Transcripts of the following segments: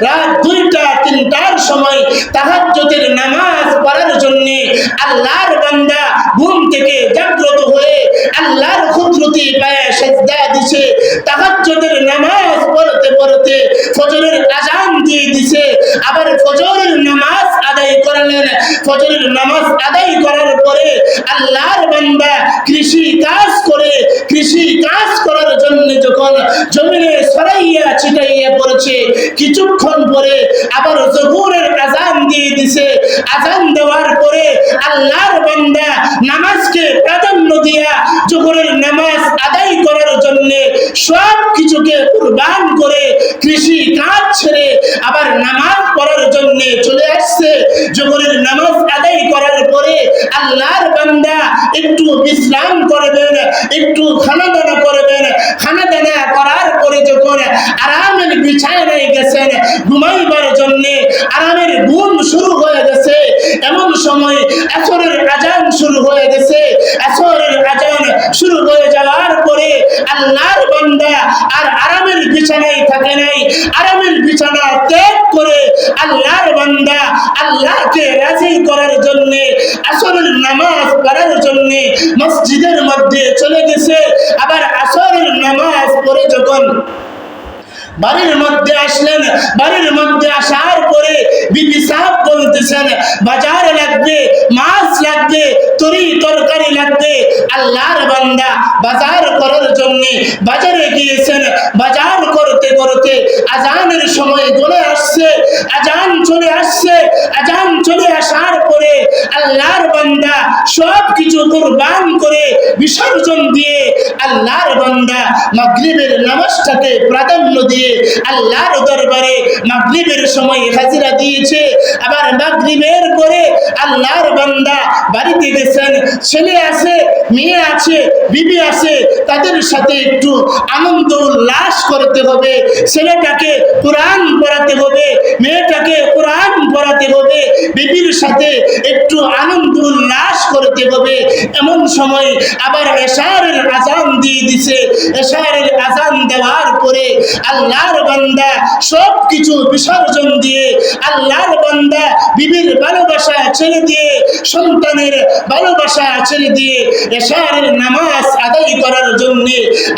রাত 2টা 3টার সময় তাহাজ্জুদের নামাজ পড়ার জন্য আল্লাহর বান্দা ঘুম থেকে জাগ্রত হয়ে আল্লাহর কুদরতি পায়ে সিজদা দিছে, তাহাজ্জুদের নামাজ পড়তে পড়তে ফজরের আযান দিয়ে দিছে, আবার ফজরের নামাজ আদায় করলেন। ফজরের নামাজ আদায় করার পরে আল্লাহর বান্দা কৃষি কাজ করে, কৃষি কাজ করার জন্য যখন জমিনে ছড়াইয়া ছিটাইয়া পড়েছে, কিছুক্ষণ পরে আবার যোহরের আযান দিয়ে দিছে। আযান দেওয়ার পরে আল্লাহর বান্দা নামাজকে প্রাধান্য দিয়া যোহরের নামাজ আদায় করার জন্য সব কিছুকে কুরবান করে কৃষি কাজ ছেড়ে আবার নামাজ পড়ার জন্য চলে আসছে। যোহরের নামাজ আদায় করার পরে আল্লাহর বান্দা একটু বিশ্রাম করবেন, একটু খানা দানা করবেন। খানা দানা করার পরে যখন আরামের বিছানায় গেছেন ঘুমাইবার জন্য, আরামের ঘুম শুরু হয়ে গেছে, এমন সময় আসরের আযান শুরু হয়ে গেছে। আসরের আযান শুরু হয়ে যাওয়ার পরে আল্লাহর বান্দা আর আরামের বিছানায় থাকে নাই, আরামের বিছানা ত্যাগ করে আল্লাহর বান্দা আল্লাহকে রাজি করার জন্য আসরের নামাজ পড়ার জন্য মসজিদের মধ্যে চলে গেছে। আবার আসরের নামাজ পড়ে যখন বাড়ির মধ্যে আসলেন, বাড়ির মধ্যে আসার পরে বিবি সাহেব বলতেছেন বাজার লাগবে, মাছ লাগবে, তরি তরকারি লাগবে। আল্লাহর বান্দা বাজার করার জন্য বাজারে গিয়েছেন। বাজার করতে করতে আযানের সময় চলে আসছে, আযান চলে আসছে। আযান চলে আসার পরে আল্লাহর বান্দা সব কিছু কুরবান করে বিসর্জন দিয়ে আল্লাহর বান্দা মাগরিবের নামাজটাকে প্রাধান্য দিয়ে আল্লাহর দরবারে মাগরিবের সময় হাজিরা দিয়েছে। আবার মাগরিবের পরে আল্লাহর বান্দা বাড়িতে গেছেন। ছেলে আছে, মেয়ে আছে, বিবি আছে, তাদের সাথে একটু আনন্দ উল্লাস করতে হবে। ছেলেটাকে কোরআন পড়াতে হবে, মেয়েটাকে কোরআন পড়াতে হবে, বিবির সাথে একটু আনন্দ উল্লাস করতে হবে। এমন সময় আবার এশারের আযান দিয়ে দিছে। এশারের আযান দেওয়ার পরে আল্লাহর বান্দা সব কিছু বিসর্জন দিয়ে আল্লাহর বান্দা বিবির ভালোবাসা ছেড়ে দিয়ে, সন্তানের ভালোবাসা ছেড়ে দিয়ে এশারের নামাজ আদায় করার জন্য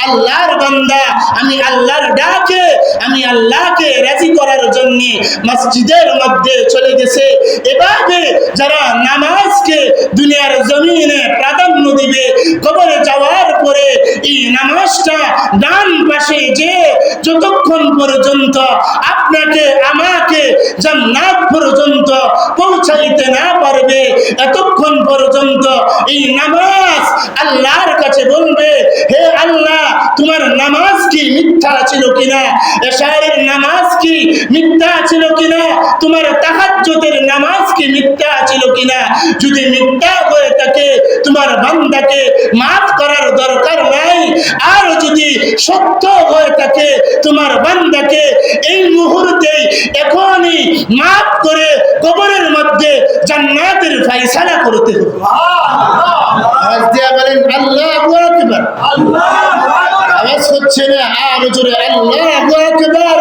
আল্লাহর বান্দা আমি আল্লাহর ডাকে, আমি আল্লাহকে রাজি করার জন্য মসজিদের মধ্যে চলে গেছে। এভাবে যারা নামাজকে দুনিয়ার জমিনে প্রাধান্য দিবে, কবরে যাওয়ার পরে এই নামাজটা ডান পাশে যে যতক্ষণ পর্যন্ত আপনাকে আমাকে জান্নাত পর্যন্ত পৌঁছাইতে না পারবে, এতক্ষণ পর্যন্ত এই নামাজ আল্লাহর কাছে বলবে হে আল্লাহ তোমার নামাজ কি মিথ্যা ছিল কিনা, এশারের নামাজ কি মিথ্যা ছিল কিনা, তোমার তাহাজ্জুদের নামাজ কি মিথ্যা ছিল কিনা। যদি মিথ্যা হয়ে থাকে তোমার বান্দাকে মাফ করার দরকার নাই, আর যদি সত্য হয়ে থাকে তোমার বান্দাকে এই মুহূর্তেই এখনই মাফ করে কবরের মধ্যে জান্নাতের ফয়সালা করতে হবে। আওয়াজ দিয়ে বলেন আল্লাহু আকবার। আল্লাহু আকবার। আওয়াজ হচ্ছে না, আর জোরে আল্লাহু আকবার।